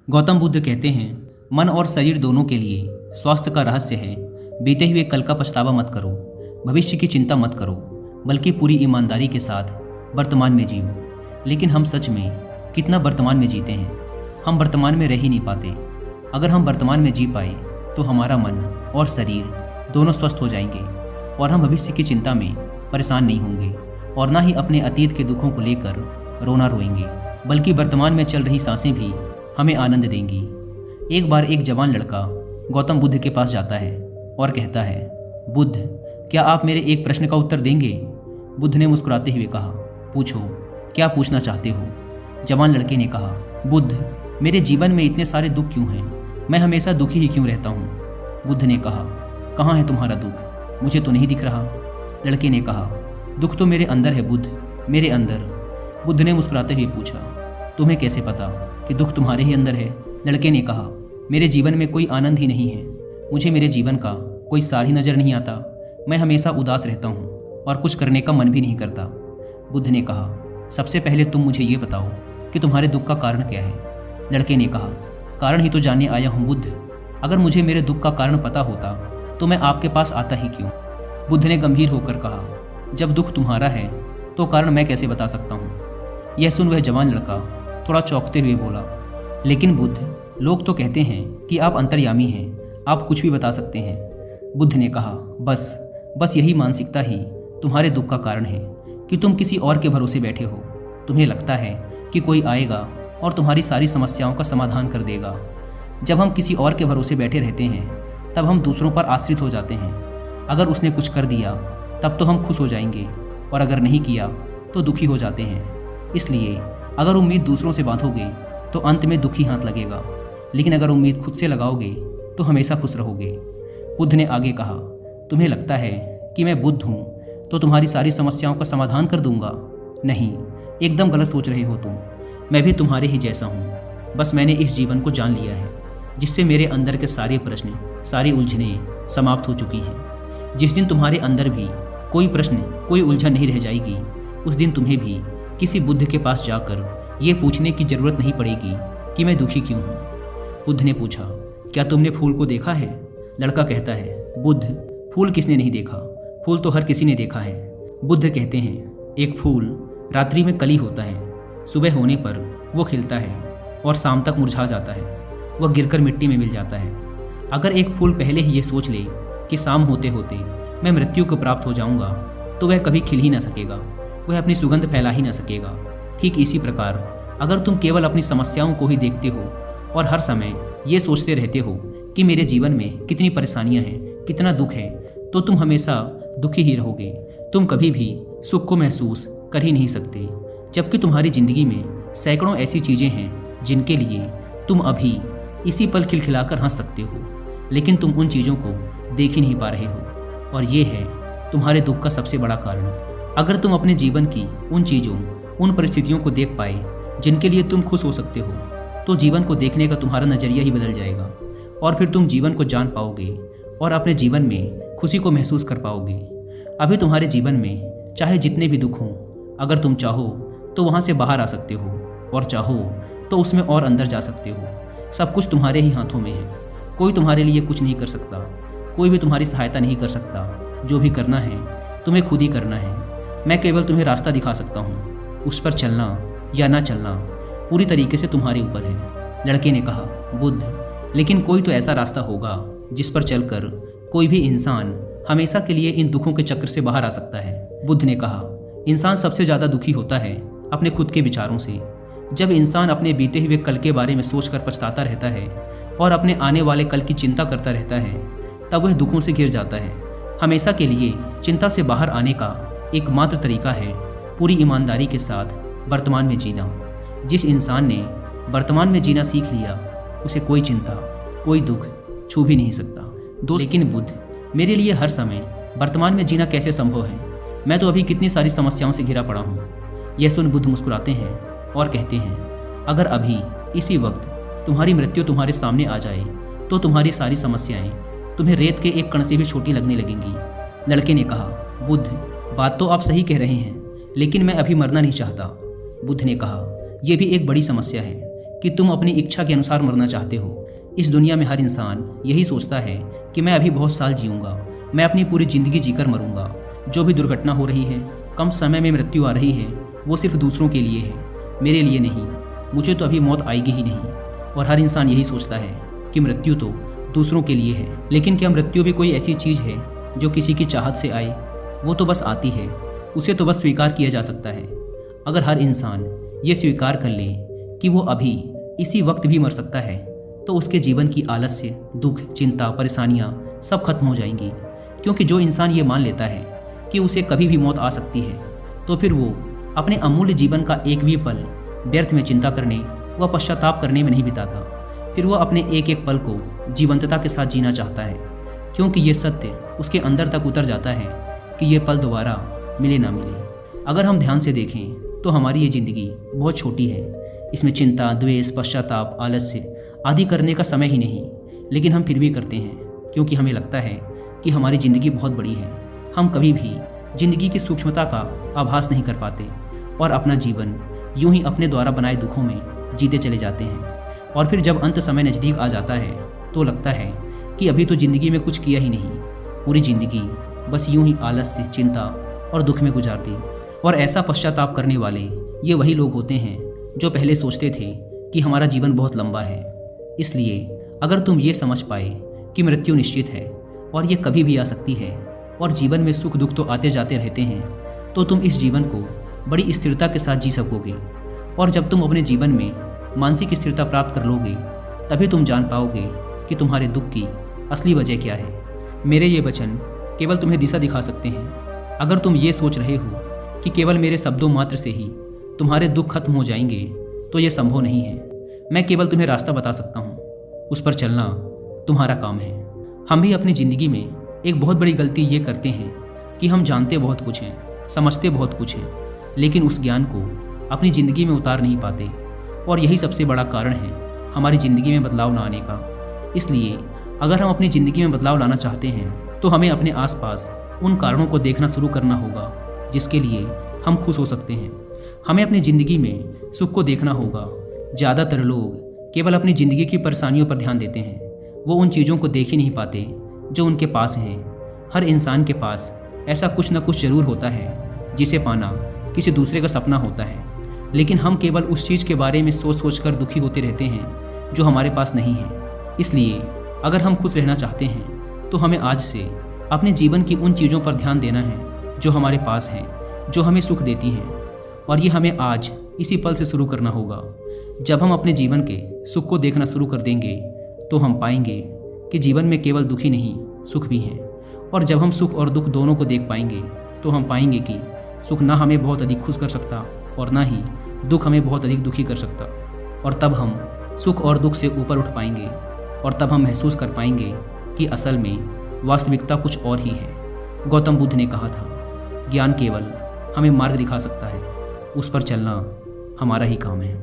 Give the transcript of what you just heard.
गौतम बुद्ध कहते हैं, मन और शरीर दोनों के लिए स्वास्थ्य का रहस्य है बीते हुए कल का पछतावा मत करो, भविष्य की चिंता मत करो, बल्कि पूरी ईमानदारी के साथ वर्तमान में जियो। लेकिन हम सच में कितना वर्तमान में जीते हैं? हम वर्तमान में रह ही नहीं पाते। अगर हम वर्तमान में जी पाए तो हमारा मन और शरीर दोनों स्वस्थ हो जाएंगे और हम भविष्य की चिंता में परेशान नहीं होंगे और ना ही अपने अतीत के दुखों को लेकर रोना रोएंगे, बल्कि वर्तमान में चल रही सांसें भी हमें आनंद देंगी। एक बार एक जवान लड़का गौतम बुद्ध के पास जाता है और कहता है, बुद्ध, क्या आप मेरे एक प्रश्न का उत्तर देंगे? बुद्ध ने मुस्कुराते हुए कहा, पूछो, क्या पूछना चाहते हो? जवान लड़के ने कहा, बुद्ध, मेरे जीवन में इतने सारे दुख क्यों हैं? मैं हमेशा दुखी ही क्यों रहता हूँ? बुद्ध ने कहा, कहाँ है तुम्हारा दुख? मुझे तो नहीं दिख रहा। लड़के ने कहा, दुख तो मेरे अंदर है बुद्ध, मेरे अंदर। बुद्ध ने मुस्कुराते हुए पूछा, तुम्हें कैसे पता कि दुख तुम्हारे ही अंदर है? लड़के ने कहा, मेरे जीवन में कोई आनंद ही नहीं है, मुझे मेरे जीवन का कोई सार ही नज़र नहीं आता। मैं हमेशा उदास रहता हूँ और कुछ करने का मन भी नहीं करता। बुद्ध ने कहा, सबसे पहले तुम मुझे ये बताओ कि तुम्हारे दुख का कारण क्या है? लड़के ने कहा, कारण ही तो जानने आया हूँ बुद्ध। अगर मुझे मेरे दुख का कारण पता होता तो मैं आपके पास आता ही क्यों? बुद्ध ने गंभीर होकर कहा, जब दुख तुम्हारा है तो कारण मैं कैसे बता सकता हूँ? यह सुन वह जवान लड़का थोड़ा चौंकते हुए बोला, लेकिन बुद्ध, लोग तो कहते हैं कि आप अंतर्यामी हैं, आप कुछ भी बता सकते हैं। बुद्ध ने कहा, बस यही मानसिकता ही तुम्हारे दुख का कारण है कि तुम किसी और के भरोसे बैठे हो। तुम्हें लगता है कि कोई आएगा और तुम्हारी सारी समस्याओं का समाधान कर देगा। जब हम किसी और के भरोसे बैठे रहते हैं तब हम दूसरों पर आश्रित हो जाते हैं। अगर उसने कुछ कर दिया तब तो हम खुश हो जाएंगे और अगर नहीं किया तो दुखी हो जाते हैं। इसलिए अगर उम्मीद दूसरों से बांधोगे तो अंत में दुखी हाथ लगेगा, लेकिन अगर उम्मीद खुद से लगाओगे तो हमेशा खुश रहोगे। बुद्ध ने आगे कहा, तुम्हें लगता है कि मैं बुद्ध हूँ तो तुम्हारी सारी समस्याओं का समाधान कर दूंगा? नहीं, एकदम गलत सोच रहे हो तुम। मैं भी तुम्हारे ही जैसा हूँ, बस मैंने इस जीवन को जान लिया है जिससे मेरे अंदर के सारे प्रश्न, सारी उलझनें समाप्त हो चुकी हैं। जिस दिन तुम्हारे अंदर भी कोई प्रश्न, कोई उलझन नहीं रह जाएगी, उस दिन तुम्हें भी किसी बुद्ध के पास जाकर ये पूछने की ज़रूरत नहीं पड़ेगी कि मैं दुखी क्यों हूँ। बुद्ध ने पूछा, क्या तुमने फूल को देखा है? लड़का कहता है, बुद्ध, फूल किसने नहीं देखा? फूल तो हर किसी ने देखा है। बुद्ध कहते हैं, एक फूल रात्रि में कली होता है, सुबह होने पर वो खिलता है और शाम तक मुरझा जाता है, वह गिरकर मिट्टी में मिल जाता है। अगर एक फूल पहले ही ये सोच ले कि शाम होते होते मैं मृत्यु को प्राप्त हो जाऊंगा तो वह कभी खिल ही ना सकेगा, वह अपनी सुगंध फैला ही ना सकेगा। ठीक इसी प्रकार अगर तुम केवल अपनी समस्याओं को ही देखते हो और हर समय ये सोचते रहते हो कि मेरे जीवन में कितनी परेशानियां हैं, कितना दुख है, तो तुम हमेशा दुखी ही रहोगे। तुम कभी भी सुख को महसूस कर ही नहीं सकते, जबकि तुम्हारी ज़िंदगी में सैकड़ों ऐसी चीज़ें हैं जिनके लिए तुम अभी इसी पल खिलखिलाकर हंस सकते हो, लेकिन तुम उन चीज़ों को देख ही नहीं पा रहे हो और ये है तुम्हारे दुख का सबसे बड़ा कारण। अगर तुम अपने जीवन की उन चीज़ों, उन परिस्थितियों को देख पाए जिनके लिए तुम खुश हो सकते हो, तो जीवन को देखने का तुम्हारा नज़रिया ही बदल जाएगा और फिर तुम जीवन को जान पाओगे और अपने जीवन में खुशी को महसूस कर पाओगे। अभी तुम्हारे जीवन में चाहे जितने भी दुख हों, अगर तुम चाहो तो वहाँ से बाहर आ सकते हो और चाहो तो उसमें और अंदर जा सकते हो। सब कुछ तुम्हारे ही हाथों में है। कोई तुम्हारे लिए कुछ नहीं कर सकता, कोई भी तुम्हारी सहायता नहीं कर सकता। जो भी करना है तुम्हें खुद ही करना है। मैं केवल तुम्हें रास्ता दिखा सकता हूँ, उस पर चलना या ना चलना पूरी तरीके से तुम्हारे ऊपर है। लड़के ने कहा, बुद्ध, लेकिन कोई तो ऐसा रास्ता होगा जिस पर चलकर कोई भी इंसान हमेशा के लिए इन दुखों के चक्र से बाहर आ सकता है। बुद्ध ने कहा, इंसान सबसे ज़्यादा दुखी होता है अपने खुद के विचारों से। जब इंसान अपने बीते हुए कल के बारे में सोचकर पछताता रहता है और अपने आने वाले कल की चिंता करता रहता है, तब वह दुखों से घिर जाता है। हमेशा के लिए चिंता से बाहर आने का एकमात्र तरीका है पूरी ईमानदारी के साथ वर्तमान में जीना। जिस इंसान ने वर्तमान में जीना सीख लिया, उसे कोई चिंता, कोई दुख छू भी नहीं सकता। लेकिन बुद्ध, मेरे लिए हर समय वर्तमान में जीना कैसे संभव है? मैं तो अभी कितनी सारी समस्याओं से घिरा पड़ा हूँ। यह सुन बुद्ध मुस्कुराते हैं और कहते हैं, अगर अभी इसी वक्त तुम्हारी मृत्यु तुम्हारे सामने आ जाए तो तुम्हारी सारी समस्याएं तुम्हें रेत के एक कण से भी छोटी लगने लगेंगी। लड़के ने कहा, बुद्ध, बात तो आप सही कह रहे हैं, लेकिन मैं अभी मरना नहीं चाहता। बुद्ध ने कहा, यह भी एक बड़ी समस्या है कि तुम अपनी इच्छा के अनुसार मरना चाहते हो। इस दुनिया में हर इंसान यही सोचता है कि मैं अभी बहुत साल जीऊँगा, मैं अपनी पूरी ज़िंदगी जीकर मरूंगा। जो भी दुर्घटना हो रही है, कम समय में मृत्यु आ रही है, वो सिर्फ दूसरों के लिए है, मेरे लिए नहीं। मुझे तो अभी मौत आएगी ही नहीं। और हर इंसान यही सोचता है कि मृत्यु तो दूसरों के लिए है। लेकिन क्या मृत्यु भी कोई ऐसी चीज़ है जो किसी की चाहत से आए? वो तो बस आती है, उसे तो बस स्वीकार किया जा सकता है। अगर हर इंसान ये स्वीकार कर ले कि वो अभी इसी वक्त भी मर सकता है, तो उसके जीवन की आलस्य, दुख, चिंता, परेशानियाँ सब खत्म हो जाएंगी। क्योंकि जो इंसान ये मान लेता है कि उसे कभी भी मौत आ सकती है, तो फिर वो अपने अमूल्य जीवन का एक भी पल व्यर्थ में चिंता करने व पश्चाताप करने में नहीं बिताता। फिर वो अपने एक एक पल को जीवंतता के साथ जीना चाहता है, क्योंकि ये सत्य उसके अंदर तक उतर जाता है कि ये पल दोबारा मिले ना मिले। अगर हम ध्यान से देखें तो हमारी ये ज़िंदगी बहुत छोटी है। इसमें चिंता, द्वेष, पश्चाताप, आलस्य आदि करने का समय ही नहीं, लेकिन हम फिर भी करते हैं क्योंकि हमें लगता है कि हमारी ज़िंदगी बहुत बड़ी है। हम कभी भी ज़िंदगी की सूक्ष्मता का आभास नहीं कर पाते और अपना जीवन यूं ही अपने द्वारा बनाए दुखों में जीते चले जाते हैं। और फिर जब अंत समय नज़दीक आ जाता है तो लगता है कि अभी तो ज़िंदगी में कुछ किया ही नहीं, पूरी ज़िंदगी बस यूं ही आलस्य, चिंता और दुख में गुजार दी। और ऐसा पश्चाताप करने वाले ये वही लोग होते हैं जो पहले सोचते थे कि हमारा जीवन बहुत लंबा है। इसलिए अगर तुम ये समझ पाए कि मृत्यु निश्चित है और ये कभी भी आ सकती है और जीवन में सुख दुख तो आते जाते रहते हैं, तो तुम इस जीवन को बड़ी स्थिरता के साथ जी सकोगे। और जब तुम अपने जीवन में मानसिक स्थिरता प्राप्त कर लोगे, तभी तुम जान पाओगे कि तुम्हारे दुख की असली वजह क्या है। मेरे ये वचन केवल तुम्हें दिशा दिखा सकते हैं। अगर तुम ये सोच रहे हो कि केवल मेरे शब्दों मात्र से ही तुम्हारे दुख खत्म हो जाएंगे, तो ये संभव नहीं है। मैं केवल तुम्हें रास्ता बता सकता हूँ, उस पर चलना तुम्हारा काम है। हम भी अपनी ज़िंदगी में एक बहुत बड़ी गलती ये करते हैं कि हम जानते बहुत कुछ हैं, समझते बहुत कुछ हैं, लेकिन उस ज्ञान को अपनी ज़िंदगी में उतार नहीं पाते। और यही सबसे बड़ा कारण है हमारी ज़िंदगी में बदलाव ना आने का। इसलिए अगर हम अपनी ज़िंदगी में बदलाव लाना चाहते हैं, तो हमें अपने आसपास उन कारणों को देखना शुरू करना होगा जिसके लिए हम खुश हो सकते हैं। हमें अपनी ज़िंदगी में सुख को देखना होगा। ज़्यादातर लोग केवल अपनी ज़िंदगी की परेशानियों पर ध्यान देते हैं, वो उन चीज़ों को देख ही नहीं पाते जो उनके पास हैं। हर इंसान के पास ऐसा कुछ न कुछ ज़रूर होता है जिसे पाना किसी दूसरे का सपना होता है, लेकिन हम केवल उस चीज़ के बारे में सोच सोच कर दुखी होते रहते हैं जो हमारे पास नहीं है। इसलिए अगर हम खुश रहना चाहते हैं तो हमें आज से अपने जीवन की उन चीज़ों पर ध्यान देना है जो हमारे पास हैं, जो हमें सुख देती हैं। और ये हमें आज इसी पल से शुरू करना होगा। जब हम अपने जीवन के सुख को देखना शुरू कर देंगे तो हम पाएंगे कि जीवन में केवल दुख ही नहीं, सुख भी हैं। और जब हम सुख और दुख दोनों को देख पाएंगे तो हम पाएंगे कि सुख ना हमें बहुत अधिक खुश कर सकता और ना ही दुख हमें बहुत अधिक दुखी कर सकता। और तब हम सुख और दुख से ऊपर उठ पाएंगे और तब हम महसूस कर पाएंगे कि असल में वास्तविकता कुछ और ही है। गौतम बुद्ध ने कहा था, ज्ञान केवल हमें मार्ग दिखा सकता है, उस पर चलना हमारा ही काम है।